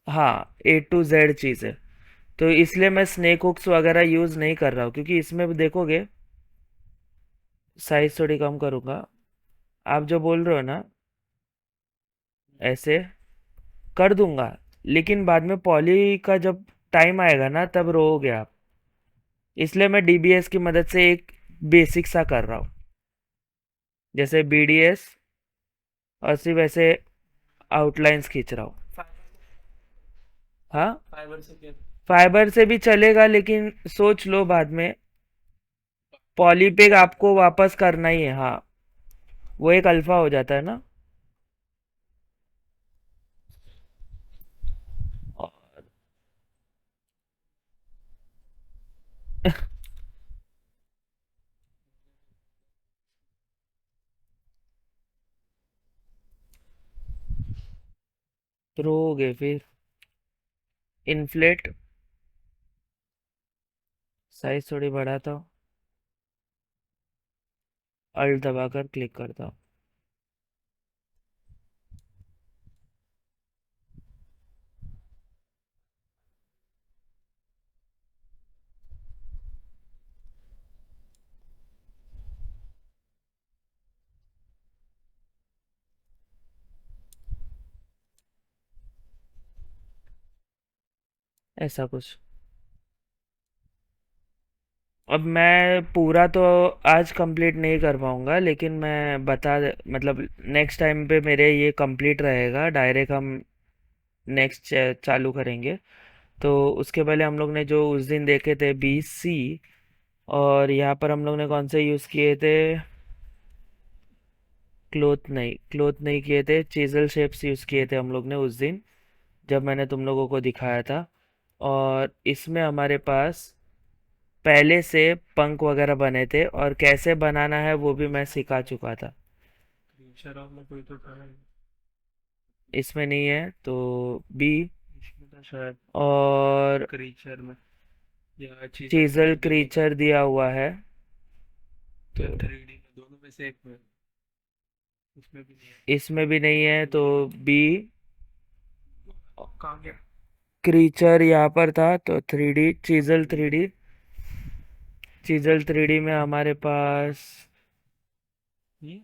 हाँ, A to Z चीज़ है। तो इसलिए मैं स्नेक हुक्स वगैरह यूज़ नहीं कर रहा हूँ, क्योंकि इसमें भी देखोगे, साइज थोड़ी कम करूँगा। आप जो बोल रहे हो ना, ऐसे कर दूंगा, लेकिन बाद में पॉली का जब टाइम आएगा ना तब रोओगे आप। इसलिए मैं DBS की मदद से एक बेसिक सा कर रहा हूँ, जैसे BDS, और सिर्फ ऐसे आउटलाइंस खींच रहा हूँ। हाँ, फाइबर से क्या? फाइबर से भी चलेगा, लेकिन सोच लो बाद में पॉलीपेग आपको वापस करना ही है। हाँ, वो एक अल्फा हो जाता है ना। और रोगे फिर। इन्फ्लेट, साइज थोड़ी बढ़ाता हूँ, अल्ट दबाकर क्लिक करता हूँ। ऐसा कुछ। अब मैं पूरा तो आज कंप्लीट नहीं कर पाऊंगा, लेकिन मैं मतलब नेक्स्ट टाइम पे मेरे ये कंप्लीट रहेगा, डायरेक्ट हम नेक्स्ट चालू करेंगे। तो उसके पहले हम लोग ने जो उस दिन देखे थे BC, और यहाँ पर हम लोग ने कौन से यूज़ किए थे, क्लोथ नहीं किए थे, चीजल शेप्स यूज़ किए थे हम लोग ने उस दिन, जब मैंने तुम लोगों को दिखाया था। और इसमें हमारे पास पहले से पंख वगैरह बने थे, और कैसे बनाना है वो भी मैं सिखा चुका था। शराब में कोई तो था नहीं। इसमें नहीं है तो बी। इसमें था शायद और क्रीचर में, या चीजल चीजल 3D में, क्रीचर दिया हुआ है, तो या 3D में, दोनों में से एक में। इसमें भी नहीं है। इसमें भी नहीं है तो बी। कहाँ गया? क्रीचर यहाँ पर था तो 3D, चीजल 3D में हमारे पास, ये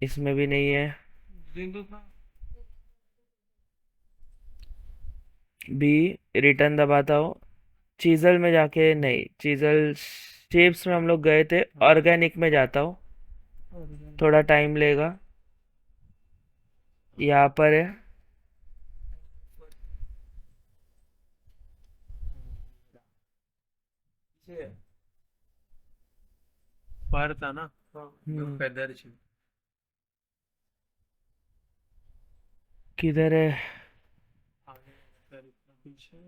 इसमें भी नहीं है। दिन तो था। बी, रिटर्न दबाता हूँ, चीजल में जाके, नहीं, चीजल शेप्स में हम लोग गए थे, ऑर्गेनिक में जाता हूँ, थोड़ा टाइम लेगा। यहाँ पर है। पर था ना, हम्म, फेदर छी। किधर है? आगे फिर इतना पीछे।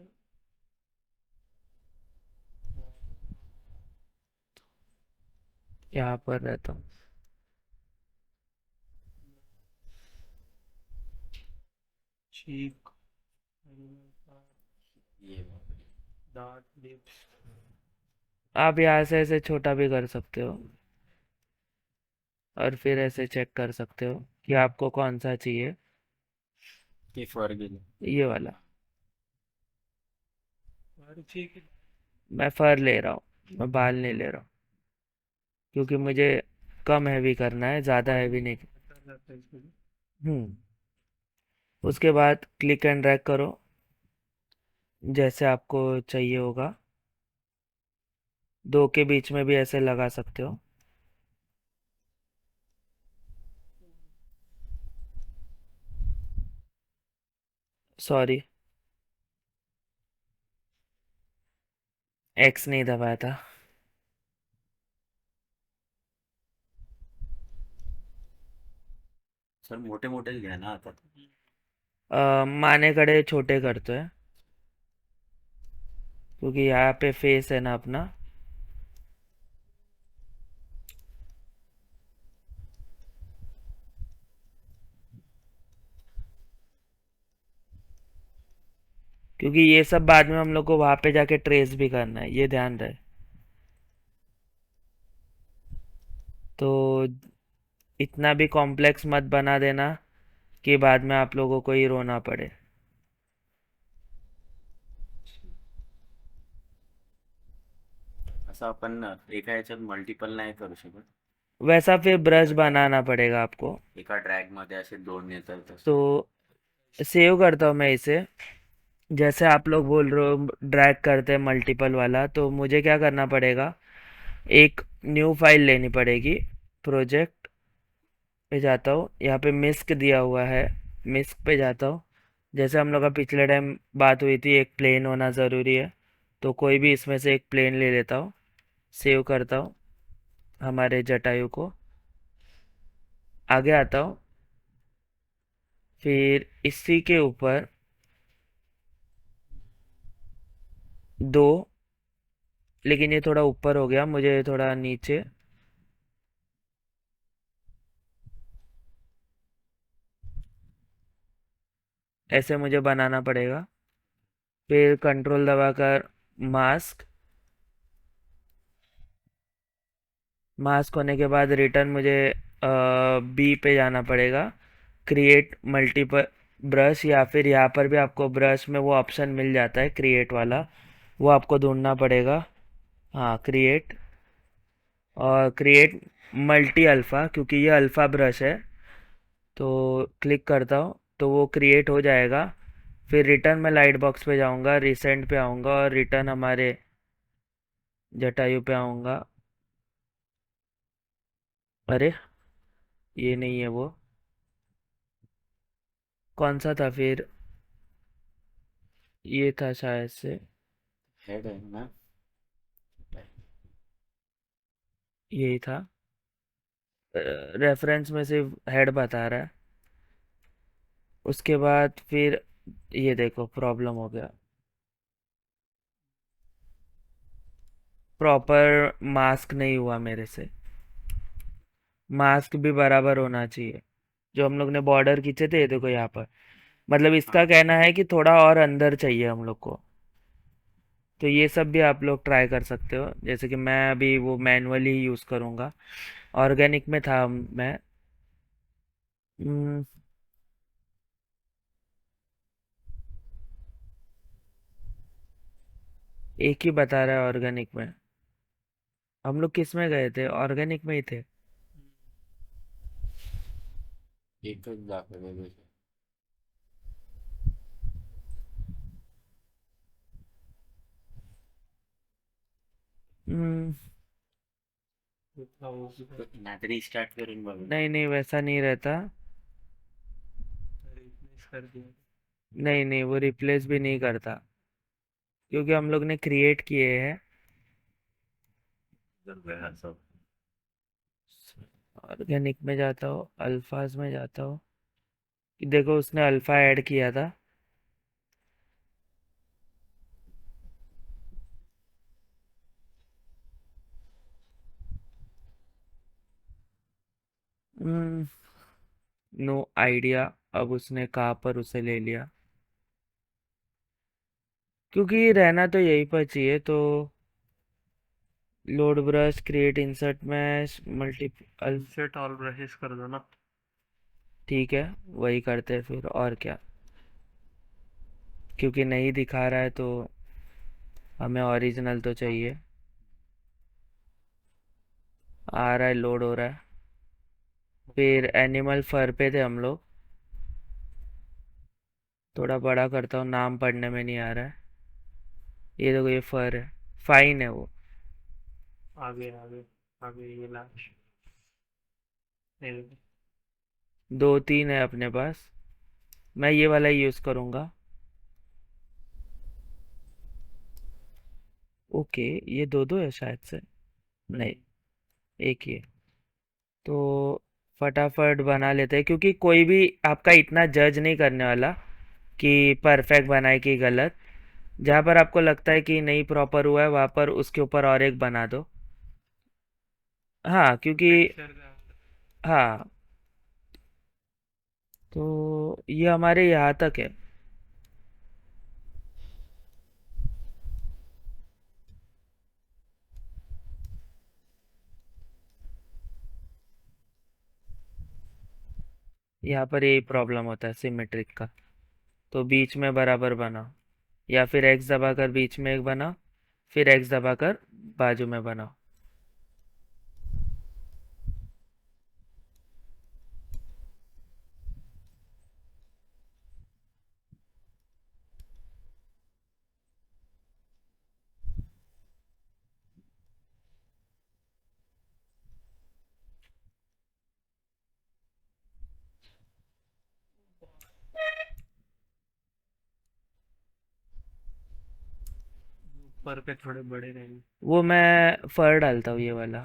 यहाँ पर रहता हूँ। चीक, ये दांत, लिप्स। आप यहाँ से ऐसे छोटा भी कर सकते हो, और फिर ऐसे चेक कर सकते हो कि आपको कौन सा चाहिए। ये फर गिल। ये वाला। और ठीक है। मैं फर ले रहा हूँ, मैं बाल नहीं ले रहा हूँ, क्योंकि मुझे कम हैवी करना है, ज़्यादा हैवी नहीं। बता जाता है इसमें भी। हम्म। उसके बाद क्लिक एंड ड्रैग करो, जैसे आपको चाहिए होगा। दो के बीच में भी ऐसे लगा सकते हो। सॉरी, एक्स नहीं दबाया था। सर मोठे मोठे घ्या ना आता. माने कड़े छोटे करते हैं, क्योंकि यहाँ पे फेस है ना अपना। क्योंकि ये सब बाद में हम लोग को वहाँ पे जाके ट्रेस भी करना है, ये ध्यान रहे। तो इतना भी कॉम्प्लेक्स मत बना देना कि बाद में आप लोगों को ही रोना पड़े। असं आपण एका ह्याच्यात मल्टिपल नाही करू शकत. वैसा फिर ब्रश बनाना पड़ेगा आपको। एका ड्रॅग मध्ये असे दोन येतात तसं. तो सेव करता हूँ मैं इसे। जैसे आप लोग बोल रहे हो ड्रैग करते हैं मल्टीपल वाला, तो मुझे क्या करना पड़ेगा, एक न्यू फाइल लेनी पड़ेगी। प्रोजेक्ट पे जाता हूँ, यहाँ पे मिस्क दिया हुआ है, मिस्क पे जाता हूँ। जैसे हम लोग का पिछले टाइम बात हुई थी, एक प्लेन होना ज़रूरी है, तो कोई भी इसमें से एक प्लेन ले लेता हूँ। सेव करता हूँ हमारे जटायु को, आगे आता हूँ। फिर इसी के ऊपर दो, लेकिन ये थोड़ा ऊपर हो गया, मुझे थोड़ा नीचे। ऐसे मुझे बनाना पड़ेगा। फिर कंट्रोल दबाकर मास्क, मास्क होने के बाद रिटर्न मुझे बी पे जाना पड़ेगा, क्रिएट मल्टीपल ब्रश, या फिर यहाँ पर भी आपको ब्रश में वो ऑप्शन मिल जाता है क्रिएट वाला, वो आपको ढूंढना पड़ेगा। हाँ, क्रिएट, और क्रिएट मल्टी अल्फ़ा, क्योंकि ये अल्फ़ा ब्रश है। तो क्लिक करता हूँ तो वो क्रिएट हो जाएगा। फिर रिटर्न में लाइट बॉक्स पे जाऊँगा, रिसेंट पे आऊँगा और रिटर्न हमारे जटायु पे आऊँगा। अरे, ये नहीं है वो, कौन सा था फिर, ये था शायद से, हेड आहे ना. यही था। रेफरेंस में सिर्फ हेड बता रहा है। उसके बाद फिर ये देखो प्रॉब्लम हो गया, प्रॉपर मास्क नहीं हुआ मेरे से। मास्क भी बराबर होना चाहिए। जो हम लोग ने बॉर्डर खींचे थे, ये देखो यहाँ पर, मतलब इसका हाँ. कहना है कि थोड़ा और अंदर चाहिए हम लोग को। तो ये सब भी आप लोग ट्राई कर सकते हो, जैसे कि मैं अभी वो मैनुअली यूज़ करूँगा। ऑर्गेनिक में था मैं। हम्म, एक ही बता रहा है ऑर्गेनिक में। हम लोग किस में गए थे, ऑर्गेनिक में ही थे। एकच दाखवलेलं. हम्म, नाहीतर रिस्टार्ट करून बघ. नहीं नहीं, वैसा नहीं रहता। रिप्लेस कर दिया। नहीं नहीं, वो रिप्लेस भी नहीं करता, क्योंकि हम लोग ने क्रिएट किए हैं। इधर गया सब। ऑर्गेनिक में जाता हूँ, अल्फाज में जाता हूँ, कि देखो उसने अल्फा ऐड किया था। नो आइडिया अब उसने कहाँ पर उसे ले लिया, क्योंकि रहना तो यहीं पर चाहिए। तो load brush, create insert mesh, multiple, insert all brushes कर दो ना। ठीक है, वही करते हैं फिर, और क्या। क्योंकि नहीं दिखा रहा है तो हमें ओरिजिनल तो चाहिए। आ रहा है, लोड हो रहा है। फिर एनिमल फर पे थे हम लोग, थोड़ा बड़ा करता हूँ, नाम पढ़ने में नहीं आ रहा है। ये देखो, ये फर है, फाइन है वो। आगे आगे आगे ये लास्ट। ये देखो। दो तीन है अपने पास, मैं ये वाला यूज़ करूँगा। ओके, ये दो दो है शायद से, नहीं, एक ही है। तो फटाफट बना लेते हैं, क्योंकि कोई भी आपका इतना जज नहीं करने वाला कि परफेक्ट बनाए कि गलत। जहाँ पर आपको लगता है कि नहीं प्रॉपर हुआ है, वहाँ पर उसके ऊपर और एक बना दो। हाँ, क्योंकि टेक्सचर का। हाँ, तो ये हमारे यहाँ तक है। यहाँ पर यही प्रॉब्लम होता है सिमेट्रिक का। तो बीच में बराबर बनाओ, या फिर एक्स दबाकर बीच में एक बनाओ, फिर एक्स दबाकर बाजू में बनाओ। ऊपर पे थोड़े बड़े रहेंगे। वो मैं फर डालता हूँ ये वाला।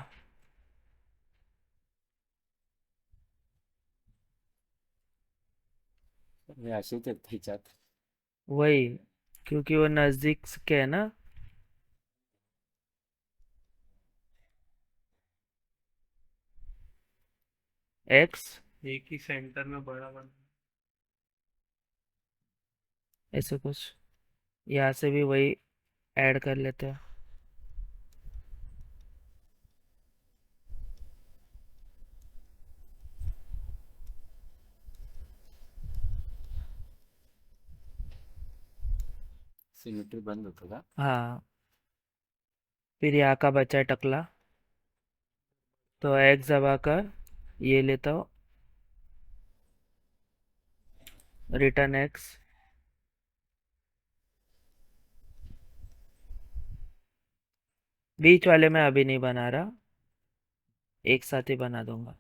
हे असेच आहेत त्याच्यात. वही, क्योंकि वो नज़दीक के है ना। एक्स, एक ही सेंटर में बड़ा बना। ऐसे कुछ, यहाँ से भी वही ऐड कर लेते हैं। सिमेट्री बंद होतं का? हाँ, फिर यहाँ का बचा है टकला, तो एक्स दबाकर ये लेता हूँ, रिटर्न एक्स। बीच वाले में अभी नहीं बना रहा, एक साथ ही बना दूंगा।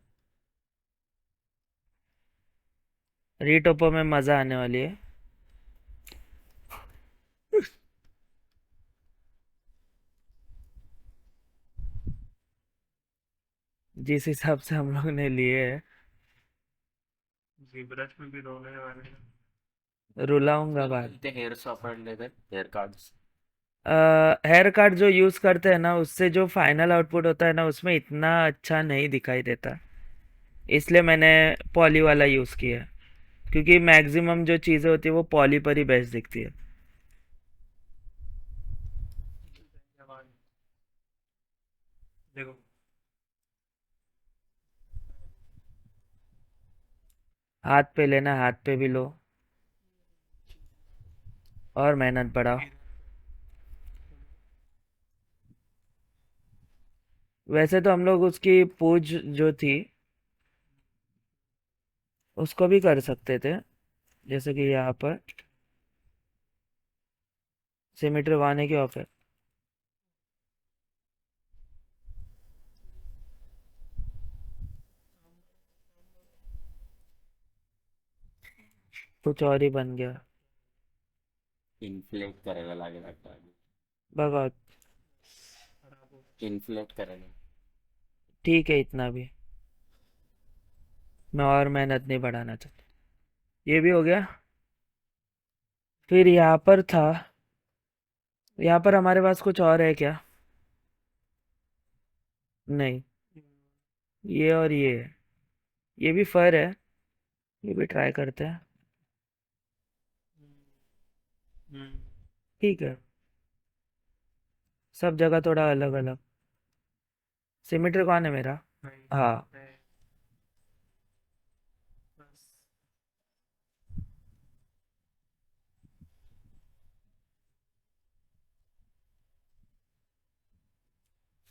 रीटोपो में मज़ा आने वाली है। जिस हिसाब से हम लोग ने लिए है, जीब्रश में भी रोने वाले हैं। रुलाऊंगा सर बाद। ते हेअर वापरले तर हेअर कार्ड्स. हेयर कट जो यूज़ करते हैं ना, उससे जो फाइनल आउटपुट होता है ना, उसमें इतना अच्छा नहीं दिखाई देता। इसलिए मैंने पॉली वाला यूज़ किया, क्योंकि मैक्सिमम जो चीज़ें होती है वो पॉली पर ही बेस्ट दिखती है। देखो, हाथ पे लेना, हाथ पे भी लो, और मेहनत बढ़ाओ। फिर वैसे तो हम लोग उसकी पूछ जो थी उसको भी कर सकते थे, जैसे कि यहाँ पर सिमेट्री वाने की ऑफ है। कुछ और ही बन गया। इन्फ्लेट करायला लागेल आता. भगवान, खराब हो। इन्फ्लेट करायला. ठीक है, इतना भी मैं और मेहनत नहीं बढ़ाना चाहता। ये भी हो गया। फिर यहाँ पर था, यहाँ पर हमारे पास कुछ और है क्या? नहीं, ये और ये है। ये भी फर है, ये भी ट्राई करते हैं। हम्म। ठीक है, सब जगह थोड़ा अलग अलग। सिमेट्री कौन है मेरा? नहीं हाँ। नहीं, बस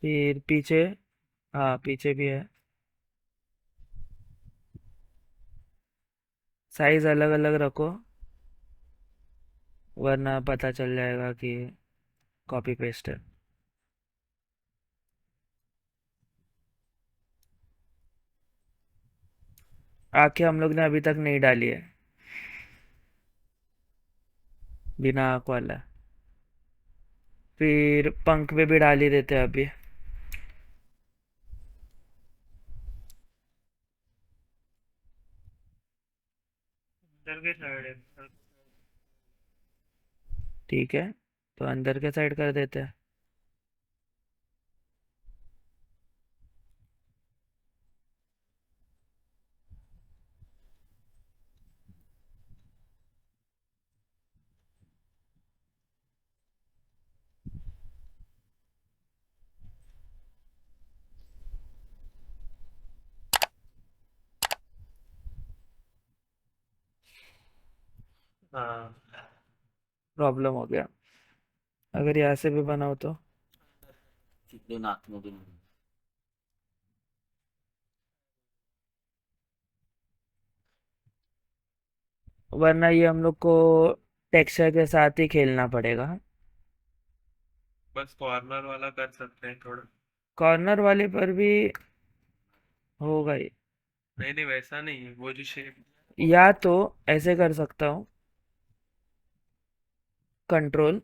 फिर पीछे, हाँ पीछे भी है। साइज अलग अलग रखो, वरना पता चल जाएगा कि कॉपी पेस्ट है। आंखें हम लोग ने अभी तक नहीं डाली है, बिना आंख वाला। फिर पंख पे भी डाल ही देते हैं अभी। अंदर के साइड है। ठीक है, तो अंदर के साइड कर देते हैं। हाँ। प्रॉब्लम हो गया। अगर यहाँ से भी बनाओ तो तिकडून आतमधून वरना ये हम लोग को टेक्सचर के साथ ही खेलना पड़ेगा। बस कॉर्नर वाला कर सकते हैं थोड़ा। कॉर्नर वाले पर भी होगा ही। नहीं नहीं, वैसा नहीं, वो जो शेप। या तो ऐसे कर सकता हूँ, कंट्रोल,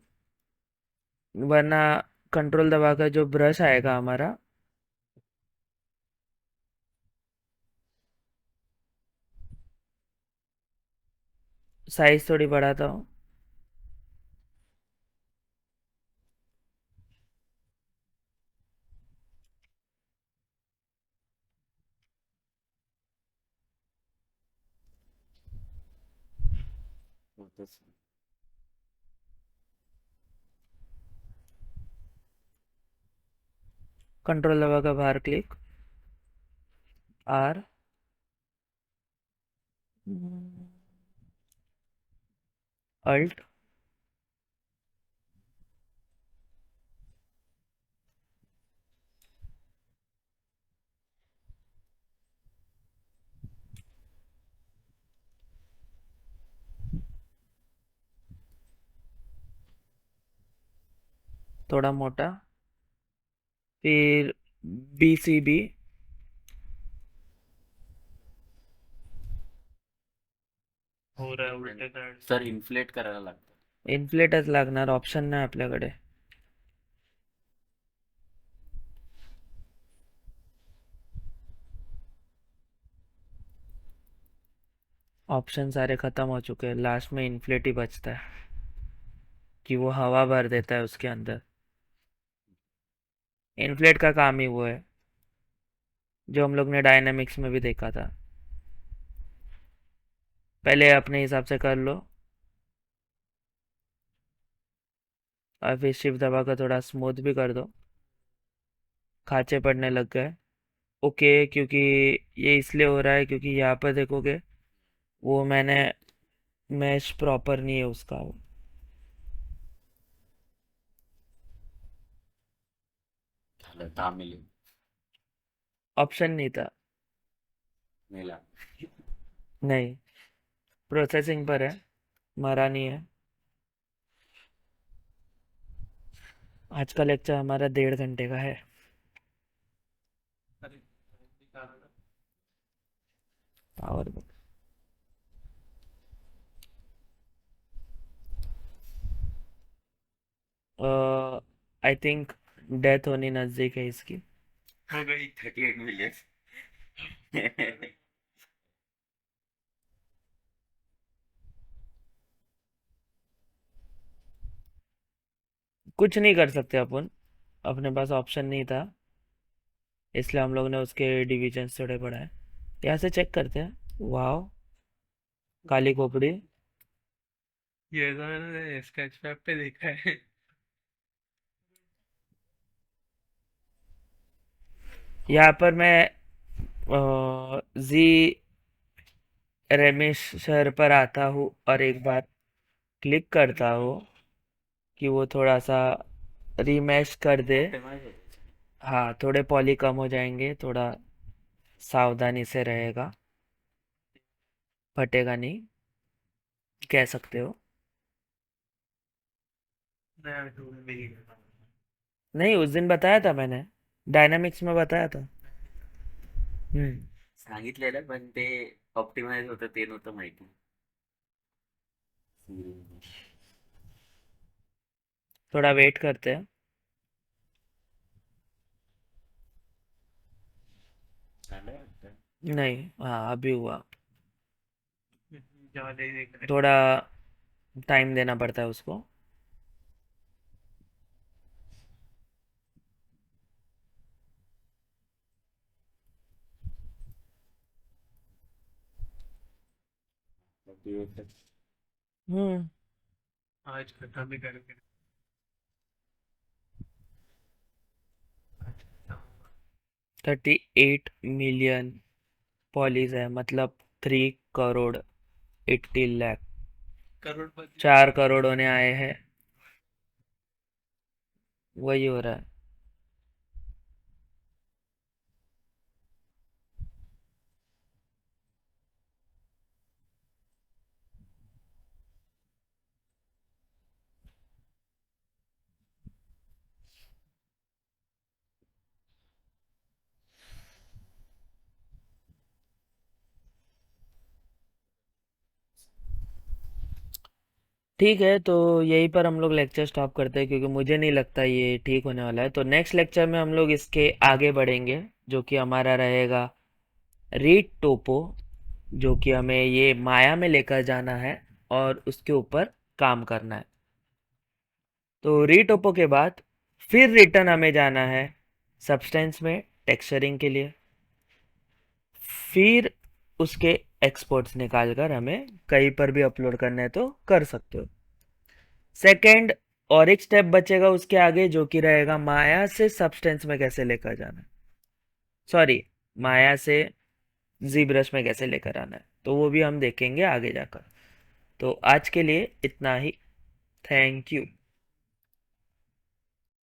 वरना कंट्रोल दबाकर जो ब्रश आएगा हमारा, साइज थोड़ी बढ़ाता हूँ। होतच. कंट्रोल दबाकर बाहर क्लिक, आर, अल्ट, थोड़ा मोटा, फिर BCB, हो रहा है उल्टे साइड से। सर इन्फ्लेट करायला लागतं. इन्फ्लेटच लागणार, ऑप्शन नाही आपल्याकडे. ऑप्शन सारे खत्म हो चुके हैं, लास्ट में इन्फ्लेट ही बचता है कि वो हवा भर देता है उसके अंदर। इन्फ्लेट का काम ही वो है जो हम लोग ने डायनामिक्स में भी देखा था। पहले अपने हिसाब से कर लो और फिर शिफ्ट दबा कर थोड़ा स्मूथ भी कर दो। खांचे पड़ने लग गए, ओके, क्योंकि ये इसलिए हो रहा है क्योंकि यहाँ पर देखोगे वो मैंने मैश प्रॉपर नहीं है उसका। झालं 10 मिली. ऑप्शन नहीं था। मेला. नहीं, प्रोसेसिंग पर है, मरा नहीं है। आज का लेक्चर हमारा 1.5 घंटे का है। अरे निकालना। पावर, आई थिंक डेथ होनी नज़दीक है इसकी। हो गई। 38 मिलियन. कुछ नहीं कर सकते अपन, अपने पास ऑप्शन नहीं था, इसलिए हम लोग ने उसके डिविजन थोड़े बढ़ाए। यहाँ से चेक करते हैं। वाह, काली खोपड़ी। ये तो मैंने स्केच पैप पे देखा है। यहाँ पर मैं जी रमेश सर पर आता हूँ और एक बार क्लिक करता हूँ कि वो थोड़ा सा रीमैश कर दे। ऑप्टिमाइज होते. हाँ, थोड़े पॉली कम हो जाएंगे, थोड़ा सावधानी से रहेगा, फटेगा नहीं, कह सकते हो। नया टूल मिल गया। नहीं, उस दिन बताया था मैंने, डायनामिक्स में बताया था। हम्म। सांगितलेलं पण ते ऑप्टिमाइज होतं ते नव्हतं माहिती. थोड़ा वेट करते हैं। झालं वाटतं. नहीं, हाँ अभी हुआ। ज्यादा ही देख रहे। थोड़ा टाइम देना पड़ता है उसको। हम्म। आज खत्म ही करके। 38 मिलियन पॉलीज है, मतलब 3 करोड़ 80 लाख। करोड़पति। 4 करोड़ होने आए हैं, वही हो रहा है। ठीक है, तो यहीं पर हम लोग लेक्चर स्टॉप करते हैं क्योंकि मुझे नहीं लगता ये ठीक होने वाला है। तो नेक्स्ट लेक्चर में हम लोग इसके आगे बढ़ेंगे, जो कि हमारा रहेगा रीड टोपो, जो कि हमें ये माया में लेकर जाना है और उसके ऊपर काम करना है। तो रीड टोपो के बाद फिर रिटर्न हमें जाना है सब्सटेंस में टेक्सचरिंग के लिए, फिर उसके एक्सपोर्ट्स निकाल कर हमें कहीं पर भी अपलोड करना है तो कर सकते हो। सेकंड, और एक स्टेप बचेगा उसके आगे, जो कि रहेगा माया से सब्सटेंस में कैसे लेकर जाना है, सॉरी, माया से जी ब्रश में कैसे लेकर आना है, तो वो भी हम देखेंगे आगे जाकर। तो आज के लिए इतना ही। Thank you.